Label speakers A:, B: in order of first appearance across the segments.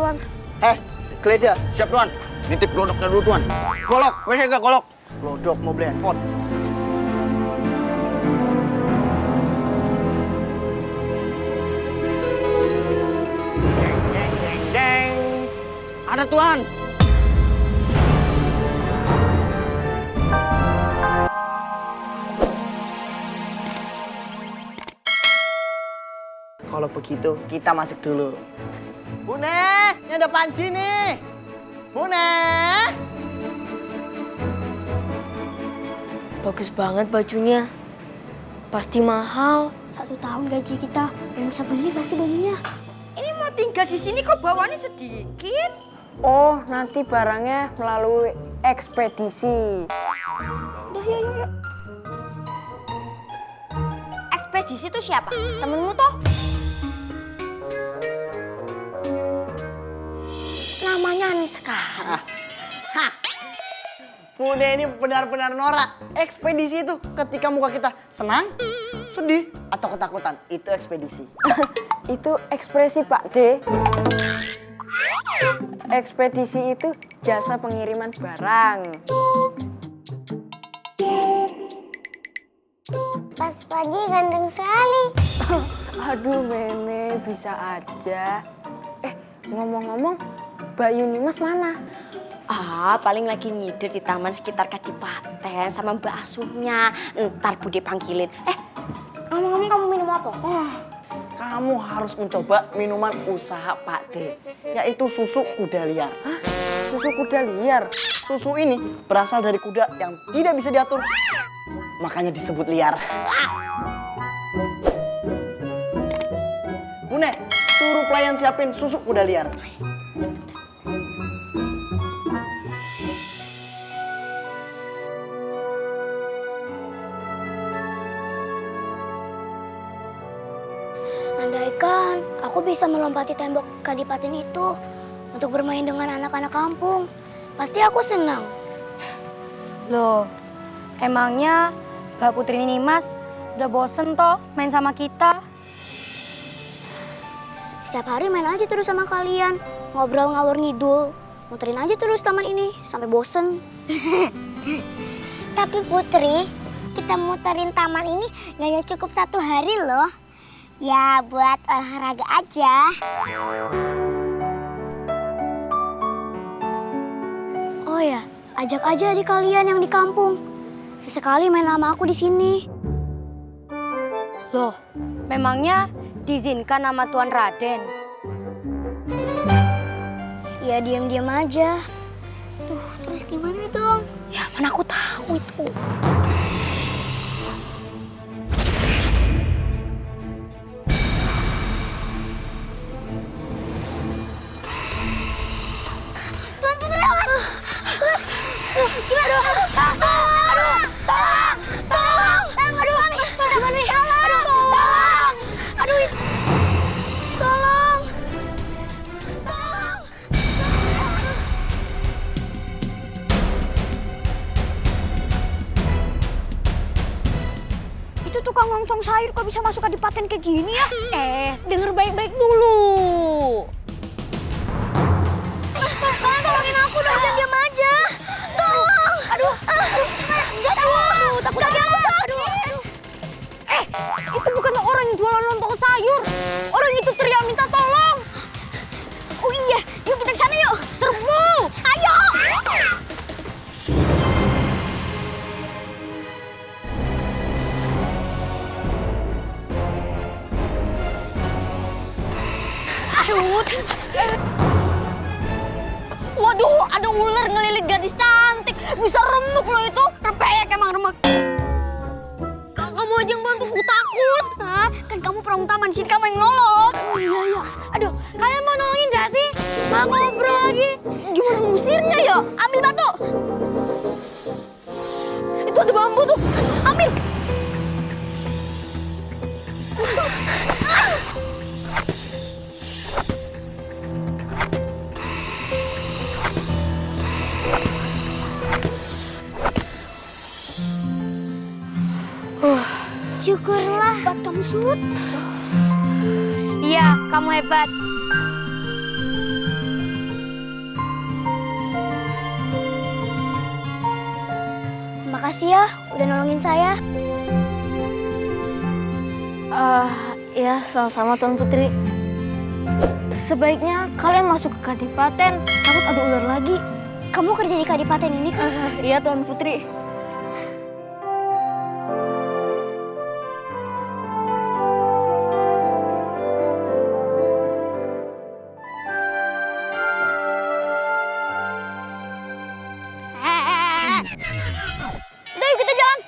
A: Tuan.
B: Geledah, siap Tuan. Nitip glodoknya dulu Tuan. Golok, wes enggak golok. Glodok mau beli handphone. Deng. Ada Tuan. Kalau begitu, kita masuk dulu. Bune, ini ada panci nih. Bune.
A: Bagus banget bajunya. Pasti mahal.
C: 1 tahun gaji kita belum bisa beli pasti bajunya.
D: Ini mau tinggal di sini kok bawaannya sedikit?
E: Oh, nanti barangnya melalui ekspedisi.
C: Udah yuk.
D: Ekspedisi itu siapa? Temenmu toh?
C: Namanya aneh sekali.
B: Bune ini benar-benar norak. Ekspedisi itu ketika muka kita senang, sedih, atau ketakutan. Itu ekspedisi.
E: Itu ekspresi Pak D. Ekspedisi itu jasa pengiriman barang.
C: Pas pagi ganteng sekali.
E: Aduh, Meme, bisa aja. Ngomong-ngomong, Mbak Yunimas mana?
D: Paling lagi ngider di taman sekitar Kadipaten sama Mbak Asuhnya. Ntar Bude panggilin.
C: Ngomong-ngomong kamu minum apa?
B: Kamu harus mencoba minuman usaha Pak D, yaitu susu kuda liar.
E: Susu kuda liar.
B: Susu ini berasal dari kuda yang tidak bisa diatur, makanya disebut liar. Bune, suruh pelayan siapin susu kuda liar.
C: Andaikan aku bisa melompati tembok kadipaten itu untuk bermain dengan anak-anak kampung, pasti aku senang.
F: Loh, emangnya Mbak Putri Nimas udah bosen toh main sama kita?
C: Setiap hari main aja terus sama kalian, ngobrol ngawur ngidul, muterin aja terus taman ini sampai bosen. Tapi Putri, kita muterin taman ini gak cukup 1 hari loh. Ya buat olahraga aja. Oh ya, ajak aja adik kalian yang di kampung. Sesekali main sama aku di sini.
F: Loh, memangnya diizinkan sama Tuan Raden?
C: Ya diam-diam aja. Tuh, terus gimana dong?
F: Ya mana aku tahu itu.
C: Tuan Putri lewat. Gimana dong? Tolong! Aduh, Mami. Gimana nih? Aduh, tolong! Aduh, tolong! Itu tukang ngongcong sayur kok bisa masuk kadipaten kayak gini ya?
D: Denger baik-baik dulu.
C: Tolongin aku dong, jangan diam aja. Tolong. Aduh. Takut kaki aku sakit.
D: Itu bukan orang yang jualan lontong sayur. Orang itu teriak minta tolong.
C: Oh iya, yuk kita ke sana yuk.
D: Serbu.
C: Ayo.
D: Waduh, ada ular ngelilit gadis cantik. Bisa remuk loh itu. Repeyek emang remek. Kamu aja yang bantu, aku takut.
C: Hah? Kan kamu pramuka di sini, kamu yang nolong.
D: Oh iya. Aduh, kalian mau nolongin gak sih? Mau ngobrol lagi. Gimana ngusirnya ya? Ambil batu. Itu ada bambu tuh. Ambil.
C: Syukurlah, Batam Sud.
F: Iya, kamu hebat.
C: Makasih ya udah nolongin saya.
A: Ya sama-sama Tuan Putri. Sebaiknya kalian masuk ke kadipaten, takut ada ular lagi.
C: Kamu kerja di kadipaten ini kan?
A: Iya Tuan Putri.
D: Udah yuk kita jalan.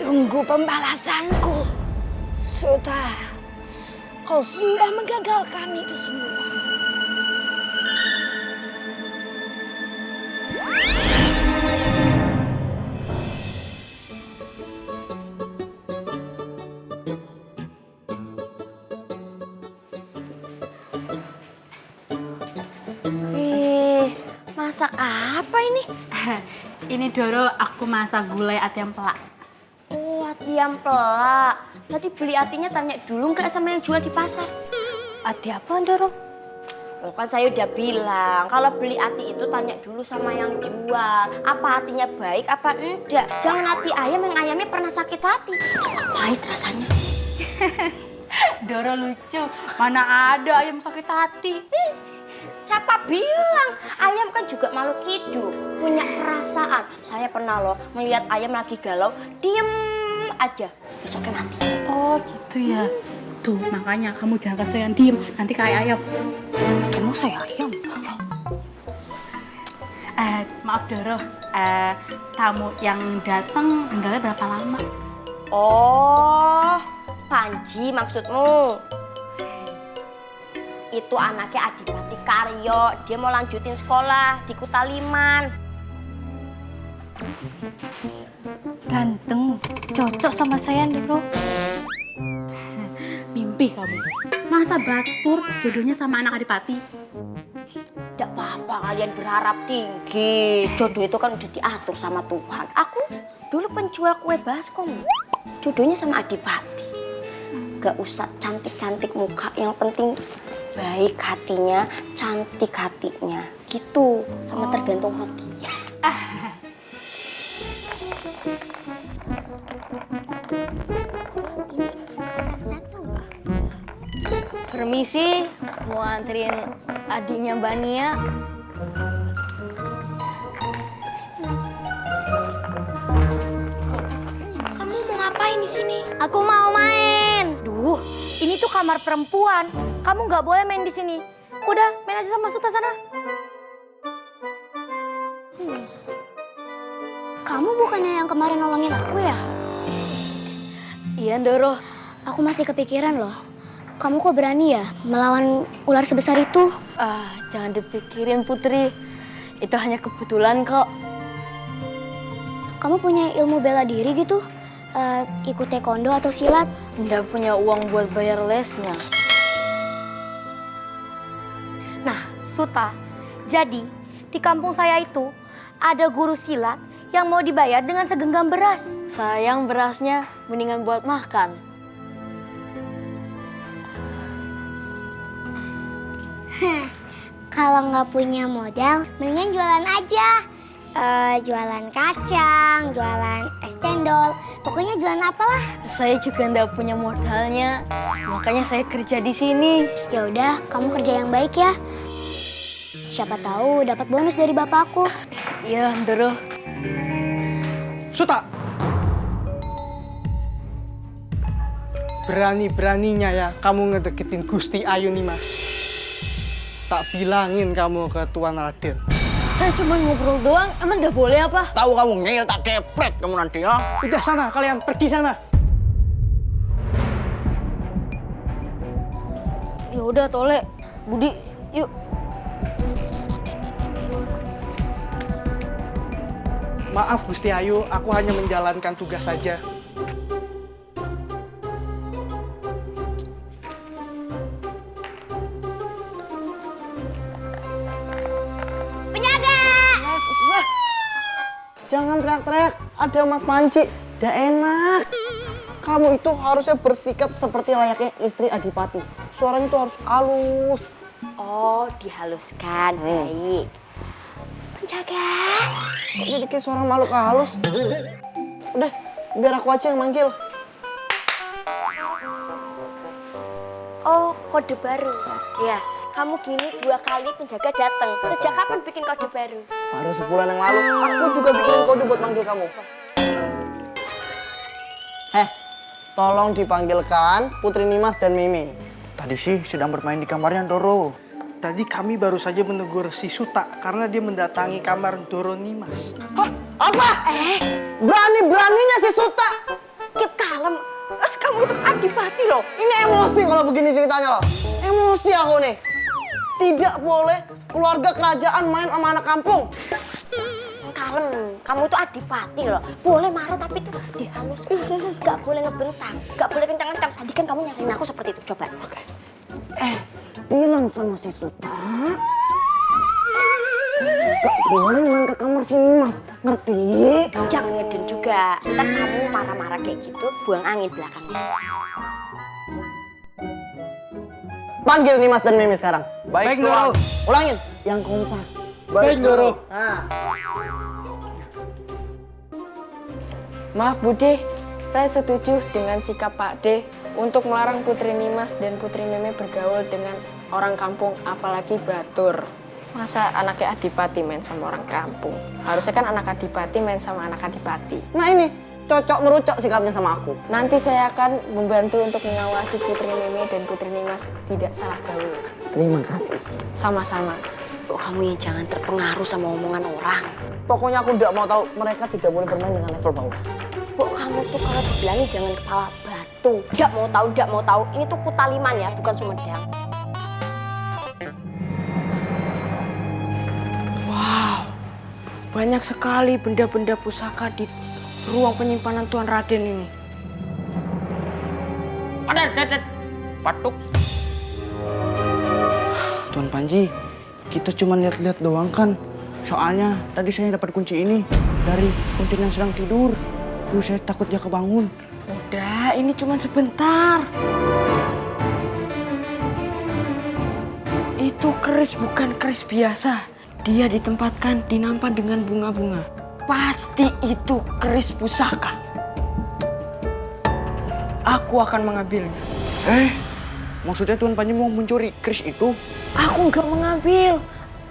F: Tunggu pembalasanku. Sudah, kau sudah menggagalkan itu semua.
C: Masak apa ini?
G: Ini Doro, aku masak gulai ati ampela.
H: Oh, ati ampela. Tadi beli atinya tanya dulu nggak sama yang jual di pasar?
F: Ati apa, Doro?
H: Oh, kan saya udah bilang, kalau beli ati itu tanya dulu sama yang jual. Apa hatinya baik, apa enggak. Jangan ati ayam yang ayamnya pernah sakit hati. Pahit rasanya.
G: Doro lucu, mana ada ayam sakit hati.
H: Siapa bilang? Ayam kan juga makhluk hidup, punya perasaan. Saya pernah loh melihat ayam lagi galau, diem aja, besoknya mati.
G: Oh gitu ya. Tuh makanya kamu jangan keseringan diem, nanti kayak ayam.
F: Emang saya ayam?
G: Maaf Doro, tamu yang datang tinggalnya berapa lama?
H: Oh, Panji maksudmu? Itu anaknya Adipati Karyo, dia mau lanjutin sekolah di Kutaliman.
F: Ganteng, cocok sama saya, Doro.
G: Mimpi kamu. Masa Batur jodohnya sama anak Adipati?
H: Tidak apa-apa kalian berharap tinggi. Jodoh itu kan udah diatur sama Tuhan. Aku dulu penjual kue baskom. Jodohnya sama Adipati. Gak usah cantik-cantik muka, yang penting baik hatinya, cantik hatinya. Gitu, sama tergantung hoki.
A: Permisi, mau anterin adiknya Mbak Nia.
C: Kamu mau ngapain di sini?
F: Aku mau main. Duh, ini tuh kamar perempuan. Kamu nggak boleh main di sini. Udah, main aja sama Suta sana.
C: Kamu bukannya yang kemarin nolongin aku ya?
A: Iya Doro.
C: Aku masih kepikiran loh. Kamu kok berani ya melawan ular sebesar itu?
A: Jangan dipikirin Putri. Itu hanya kebetulan kok.
C: Kamu punya ilmu bela diri gitu? Ikut taekwondo atau silat?
A: Nggak punya uang buat bayar lesnya.
F: Nah, Suta, jadi di kampung saya itu ada guru silat yang mau dibayar dengan segenggam beras.
A: Sayang berasnya, mendingan buat makan.
C: Kalau nggak punya modal, mendingan jualan aja. Jualan kacang, jualan es cendol, pokoknya jualan apalah.
A: Saya juga nggak punya modalnya, makanya saya kerja di sini.
C: Ya udah, kamu kerja yang baik ya. Siapa tahu dapat bonus dari bapakku.
A: Iya, Doro.
B: Suta! Berani-beraninya ya kamu ngedeketin Gusti Ayu Nimas. Tak bilangin kamu ke Tuan Raden.
A: Saya cuma ngobrol doang, emang nggak boleh apa?
B: Tahu kamu ngeyel tak kepret kamu nanti ya. Udah sana, kalian pergi sana.
A: Ya udah Tole, Budi, yuk.
B: Maaf Gusti Ayu, aku hanya menjalankan tugas saja. Jangan teriak-teriak, ada Mas Panci. Udah enak. Kamu itu harusnya bersikap seperti layaknya istri Adipati. Suaranya itu harus halus.
H: Oh, dihaluskan. Baik. Penjaga.
B: Kok jadi kayak suara makhluk halus? Udah, biar aku aja yang manggil.
H: Oh, kode baru. Ya, kamu gini 2 kali penjaga datang. Sejak kapan bikin kode baru?
B: Baru sebulan yang lalu, aku juga bikin kode buat manggil kamu. Tolong dipanggilkan Putri Nimas dan Mimi.
I: Tadi sih sedang bermain di kamarnya Doro. Tadi kami baru saja menegur si Suta karena dia mendatangi kamar Doro Nimas.
B: Hah? Apa? Berani-beraninya si Suta.
H: Keep kalem. Mas, kamu itu adipati loh.
B: Ini emosi kalau begini ceritanya loh. Emosi aku nih. Tidak boleh keluarga kerajaan main sama anak kampung.
H: Kalem, kamu itu adipati loh. Boleh marah tapi itu dihalus. Gak boleh ngebentang, gak boleh kencang-kencang. Tadi kan kamu nyariin aku seperti itu. Coba.
B: Bilang sama si Suta. Gak boleh main ke kamar si Nimas. Ngerti?
H: Jangan ngeden juga. Ntar kamu marah-marah kayak gitu, buang angin belakangnya.
B: Panggil Nimas dan Mimi sekarang.
I: Baik, Doro.
B: Ulangin. Yang kompak.
I: Baik, Doro.
B: Nah.
E: Maaf Bude, saya setuju dengan sikap Pak D untuk melarang Putri Nimas dan Putri Meme bergaul dengan orang kampung, apalagi batur. Masa anaknya adipati main sama orang kampung? Harusnya kan anak adipati main sama anak adipati.
B: Nah ini, cocok merucok sikapnya sama aku.
E: Nanti saya akan membantu untuk mengawasi Putri Meme dan Putri Nimas tidak salah gaul.
B: Terima kasih.
E: Sama-sama.
H: Oh, kamu yang jangan terpengaruh sama omongan orang.
B: Pokoknya aku tidak mau tahu mereka tidak boleh bermain dengan level bawah.
H: Kok kamu tuh kalau dibilangin jangan kepala batu. Tidak mau tahu. Ini tuh Kutaliman ya, bukan Sumedang.
E: Wow, banyak sekali benda-benda pusaka di ruang penyimpanan Tuan Raden ini.
I: Patuk. Tuan Panji, kita cuma lihat-lihat doang kan. Soalnya tadi saya dapat kunci ini dari kunci yang sedang tidur. Terus saya takut dia kebangun.
E: Udah, ini cuma sebentar. Itu keris bukan keris biasa. Dia ditempatkan di nampan dengan bunga-bunga. Pasti itu keris pusaka. Aku akan mengambilnya.
I: Maksudnya Tuan Panji mau mencuri keris itu?
E: Aku nggak mengambil.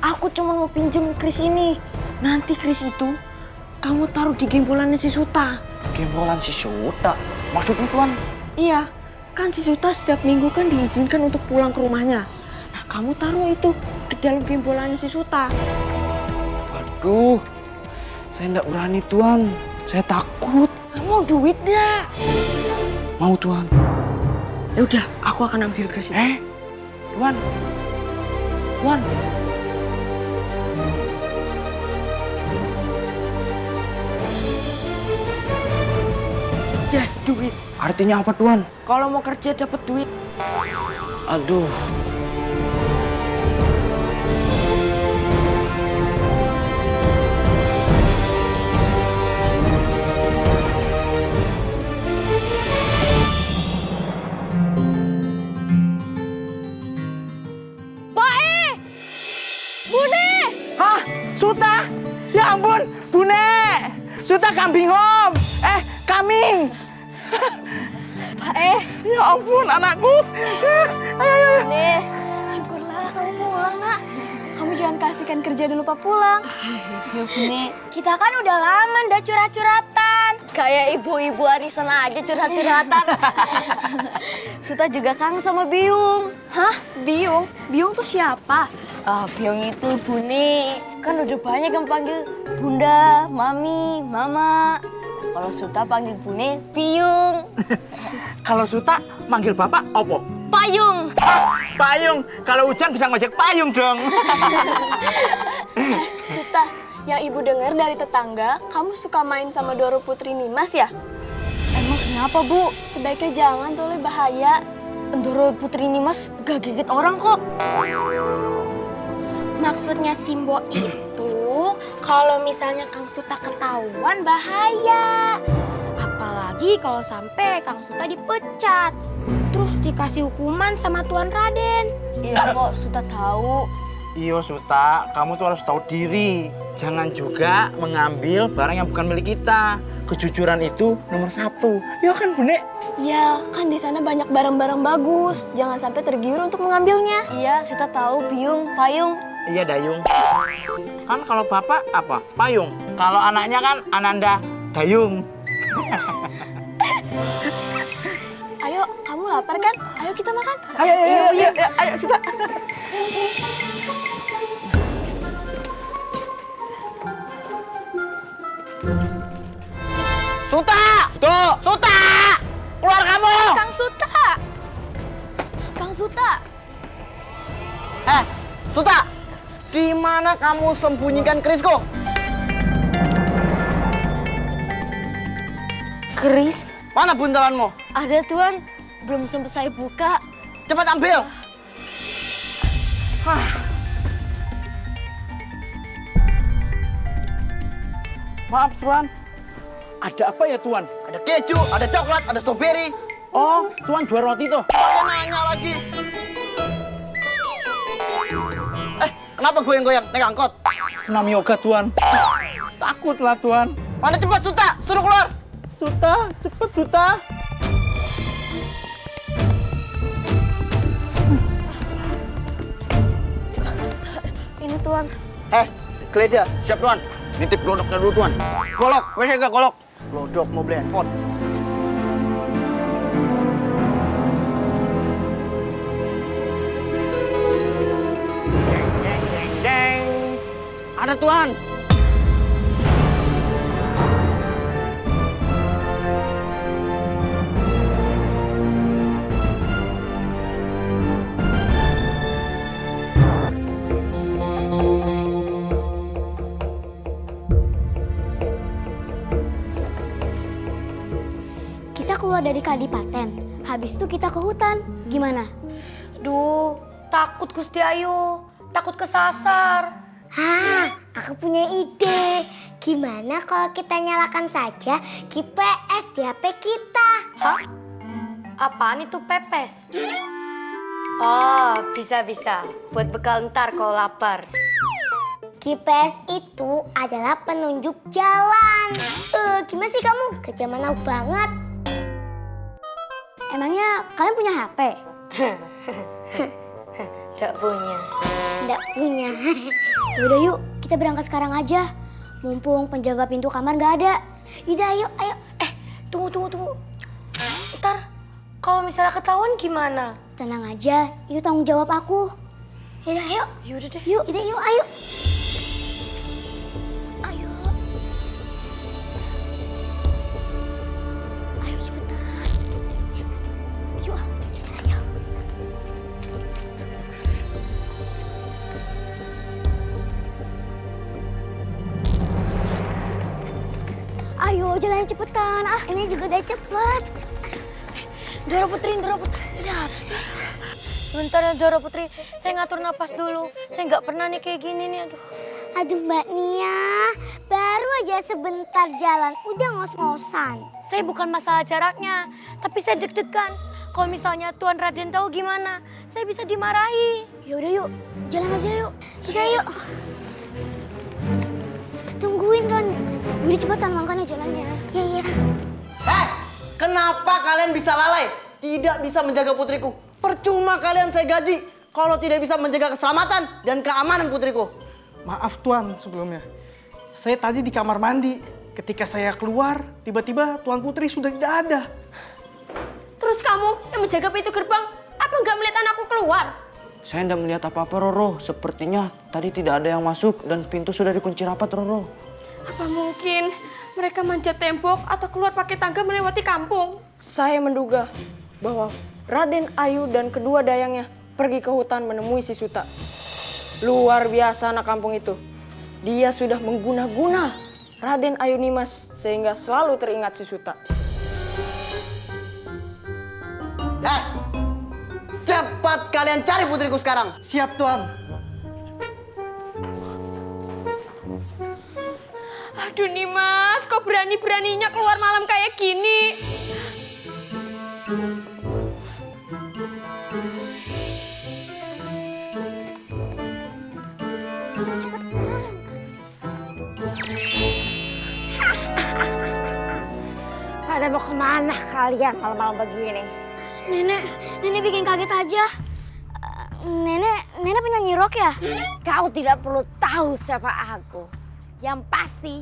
E: Aku cuma mau pinjem keris ini. Nanti keris itu kamu taruh di gembolannya si Suta.
I: Gembolan si Suta? Maksudnya Tuan?
E: Iya, kan si Suta setiap minggu kan diizinkan untuk pulang ke rumahnya. Nah, kamu taruh itu ke dalam gembolannya si Suta.
I: Waduh, saya nggak berani Tuan. Saya takut.
E: Mau duit nggak?
I: Mau Tuan.
E: Ya udah, aku akan ambil keris itu.
I: Tuan. Tuan.
E: Just duit.
I: Artinya apa Tuan?
E: Kalau mau kerja dapat duit.
I: Aduh. Hah? Suta? Ya ampun, Bune! Suta kambing om! Kambing!
A: Pak
I: Ya ampun, anakku! Ayo.
A: Nih, syukurlah kamu pulang, Nak. Kamu jangan kasihkan kerja dulu, Pak, pulang. Ya, Bune. Kita kan udah lama ndak curhat-curhatan. Kayak ibu-ibu arisan aja curhat-curhatan. Suta juga kangen sama Biung. Hah? Biung? Biung tuh siapa? Biung itu Bune. Kan udah banyak yang panggil Bunda, Mami, Mama. Kalau Suta panggil Bune, Biung.
I: Kalau Suta manggil bapak, opo?
A: Payung.
I: Payung. Kalau hujan bisa ngojek payung dong.
J: Suta, yang ibu dengar dari tetangga, kamu suka main sama Doro Putri Nimas ya?
A: Emang kenapa, Bu?
J: Sebaiknya jangan, tuh bahaya.
A: Doro Putri Nimas gak gigit orang kok.
J: Maksudnya Simbo itu, kalau misalnya Kang Suta ketahuan bahaya. Apalagi kalau sampai Kang Suta dipecat. Terus dikasih hukuman sama Tuan Raden.
A: Iya kok, Suta tahu.
I: Iya Suta, kamu tuh harus tahu diri. Jangan juga mengambil barang yang bukan milik kita. Kejujuran itu nomor 1. Ya kan, Bune?
J: Ya, kan di sana banyak barang-barang bagus. Jangan sampai tergiur untuk mengambilnya.
A: Iya, Suta tahu biung, payung.
I: Iya, Dayung. Kan kalau bapak apa? Payung. Kalau anaknya kan Ananda Dayung.
J: Ayo, kamu lapar kan? Ayo kita makan.
I: Ayo, Suta.
B: Suta! Suta! Keluar kamu!
J: Kang Suta! Kang Suta!
B: Suta! Di mana kamu sembunyikan kerisku?
A: Keris?
B: Mana buntelanmu?
A: Ada Tuan, belum sempat saya buka.
B: Cepat ambil!
I: Maaf, Tuan. Ada apa ya, Tuan?
B: Ada keju, ada coklat, ada stroberi.
I: Oh, Tuan jual roti tuh.
B: Pakai nanya lagi. Kenapa goyang-goyang naik angkot?
I: Senam yoga, Tuan. Takutlah, Tuan.
B: Mana cepat Suta, suruh keluar.
I: Suta, cepet Suta.
J: Ini Tuan.
B: Geledah, siap Tuan. Nitip glodoknya dulu Tuan. Golok, wes enggak golok. Glodok mau beli handphone. Deng. Ada Tuan.
C: Kita keluar dari kadipaten, habis itu kita ke hutan. Gimana?
F: Duh, takut Gusti Ayu. Takut kesasar.
C: Aku punya ide. Gimana kalau kita nyalakan saja GPS di HP kita?
F: Hah? Apaan itu pepes? Oh, bisa-bisa. Buat bekal ntar kalau lapar.
C: GPS itu adalah penunjuk jalan. Gimana sih kamu? Gak zaman now banget. Emangnya kalian punya HP?
F: Nggak punya.
C: Nggak punya. Yaudah yuk, kita berangkat sekarang aja. Mumpung penjaga pintu kamar nggak ada. Yaudah ayo.
F: Tunggu. Ntar, kalau misalnya ketahuan gimana?
C: Tenang aja, itu tanggung jawab aku. Yaudah ayo.
F: Yaudah deh.
C: Yuk, ayo. Ayo cepetan. Yuk, ayo. Ayo, jalan cepetan. Ini juga udah cepet.
F: Dora Putri. Ada apa sih? Sebentar ya Dora Putri, saya ngatur napas dulu. Saya nggak pernah nih kayak gini nih, aduh.
C: Aduh Mbak Nia, baru aja sebentar jalan, udah ngos-ngosan.
F: Saya bukan masalah jaraknya, tapi saya deg-degan. Kalau misalnya Tuan Raden tahu gimana, saya bisa dimarahi.
C: Yaudah yuk, jalan aja yuk. Kita yuk. Tungguin Ron. Yaudah cepetan makanya jalannya. Iya.
B: Kenapa kalian bisa lalai? Tidak bisa menjaga putriku. Percuma kalian saya gaji kalau tidak bisa menjaga keselamatan dan keamanan putriku.
K: Maaf Tuan sebelumnya. Saya tadi di kamar mandi. Ketika saya keluar, tiba-tiba Tuan Putri sudah tidak ada.
H: Terus kamu yang menjaga pintu gerbang, apa nggak melihat anakku keluar?
I: Saya tidak melihat apa-apa, Roro. Sepertinya tadi tidak ada yang masuk dan pintu sudah dikunci rapat, Roro.
H: Apa mungkin mereka manjat tembok atau keluar pakai tangga melewati kampung?
E: Saya menduga bahwa Raden Ayu dan kedua dayangnya pergi ke hutan menemui si Suta. Luar biasa anak kampung itu. Dia sudah mengguna-guna Raden Ayu Nimas sehingga selalu teringat si Suta.
B: Cepat kalian cari putriku sekarang.
K: Siap Tuan.
H: Aduh Nimas, kok berani-beraninya keluar malam kayak gini?
C: Pada mau kemana kalian malam-malam begini?
A: Nenek bikin kaget aja. Nenek penyanyi rock ya?
C: Kau tidak perlu tahu siapa aku. Yang pasti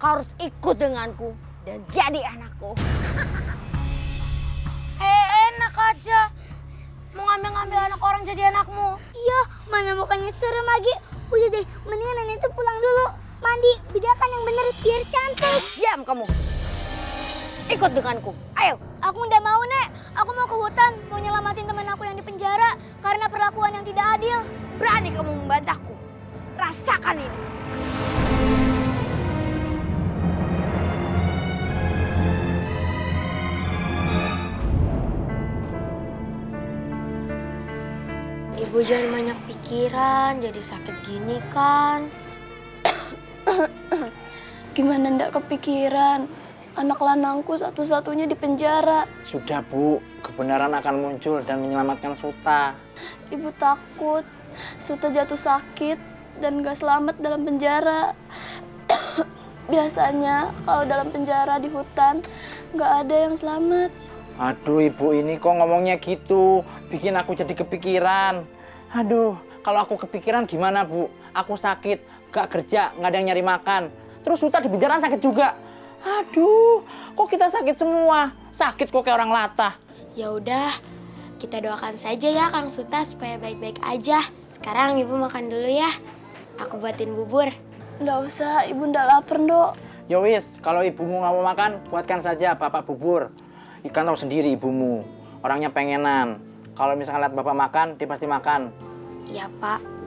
C: kau harus ikut denganku dan jadi anakku.
F: Enak aja. Mau ngambil anak orang jadi anakmu.
C: Iya, mana mukanya serem lagi. Udah deh, mendingan nenek itu pulang dulu. Mandi, bedakan yang bener biar cantik.
F: Diam kamu. Ikut denganku. Ayo.
A: Aku nggak mau, Nek. Aku mau ke hutan, mau nyelamatin teman aku yang di penjara karena perlakuan yang tidak adil.
F: Berani kamu membantahku. Rasakan ini.
A: Ibu jangan banyak pikiran, jadi sakit gini kan. Gimana ndak kepikiran? Anak lanangku satu-satunya di penjara.
I: Sudah Bu, kebenaran akan muncul dan menyelamatkan Suta.
A: Ibu takut Suta jatuh sakit dan gak selamat dalam penjara. Biasanya kalau dalam penjara di hutan gak ada yang selamat.
I: Aduh Ibu ini kok ngomongnya gitu, bikin aku jadi kepikiran. Aduh, kalau aku kepikiran gimana Bu? Aku sakit, gak kerja, gak ada yang nyari makan. Terus Suta di penjara sakit juga. Aduh, kok kita sakit semua? Sakit kok kayak orang latah.
A: Ya udah, kita doakan saja ya Kang Suta supaya baik-baik aja. Sekarang Ibu makan dulu ya. Aku buatin bubur. Nggak usah, Ibu nggak lapar, Ndok.
I: Yowis, kalau ibumu nggak mau makan, buatkan saja Bapak bubur. Ikan tahu sendiri ibumu, orangnya pengenan. Kalau misalkan lihat Bapak makan, dia pasti makan.
A: Iya, Pak.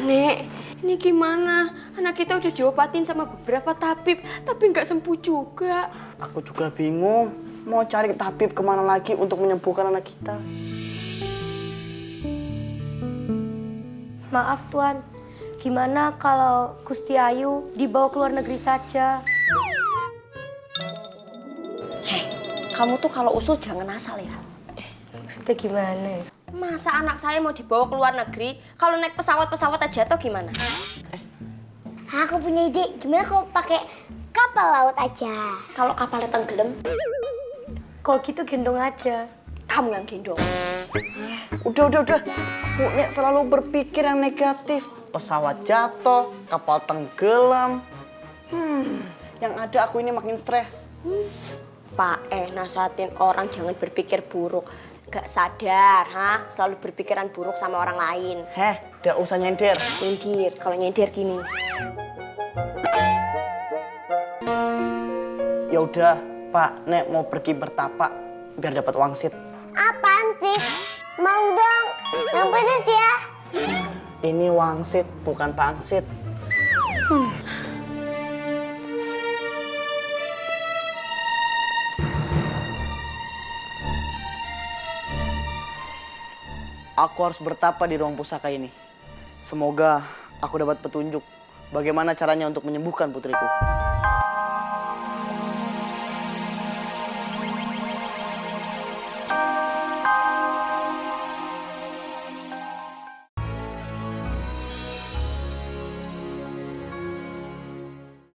H: Nek, ini gimana? Anak kita udah diobatin sama beberapa tabib, tapi nggak sembuh juga.
B: Aku juga bingung, mau cari tabib kemana lagi untuk menyembuhkan anak kita.
F: Maaf Tuan, gimana kalau Gusti Ayu dibawa ke luar negeri saja?
H: Hei, kamu tuh kalau usul jangan asal ya.
F: Maksudnya gimana?
H: Masa anak saya mau dibawa ke luar negeri, kalau naik pesawat aja atau gimana?
C: Aku punya ide, gimana kalau pakai kapal laut aja?
H: Kalau kapalnya tenggelam,
F: Kalau gitu gendong aja.
H: kamu yang gendong.
B: Udah. Bu Nek selalu berpikir yang negatif. Pesawat jatuh, kapal tenggelam. Yang ada aku ini makin stres.
H: Pak nasihatin orang jangan berpikir buruk. Gak sadar, selalu berpikiran buruk sama orang lain.
B: Udah usah nyender.
H: Nyindir, kalau nyindir gini.
B: Ya udah, Pak Nek mau pergi bertapa biar dapat wangsit.
C: Apaan sih? Mau dong, yang pedes ya.
B: Ini wangsit, bukan pangsit. Aku harus bertapa di ruang pusaka ini. Semoga aku dapat petunjuk bagaimana caranya untuk menyembuhkan putriku.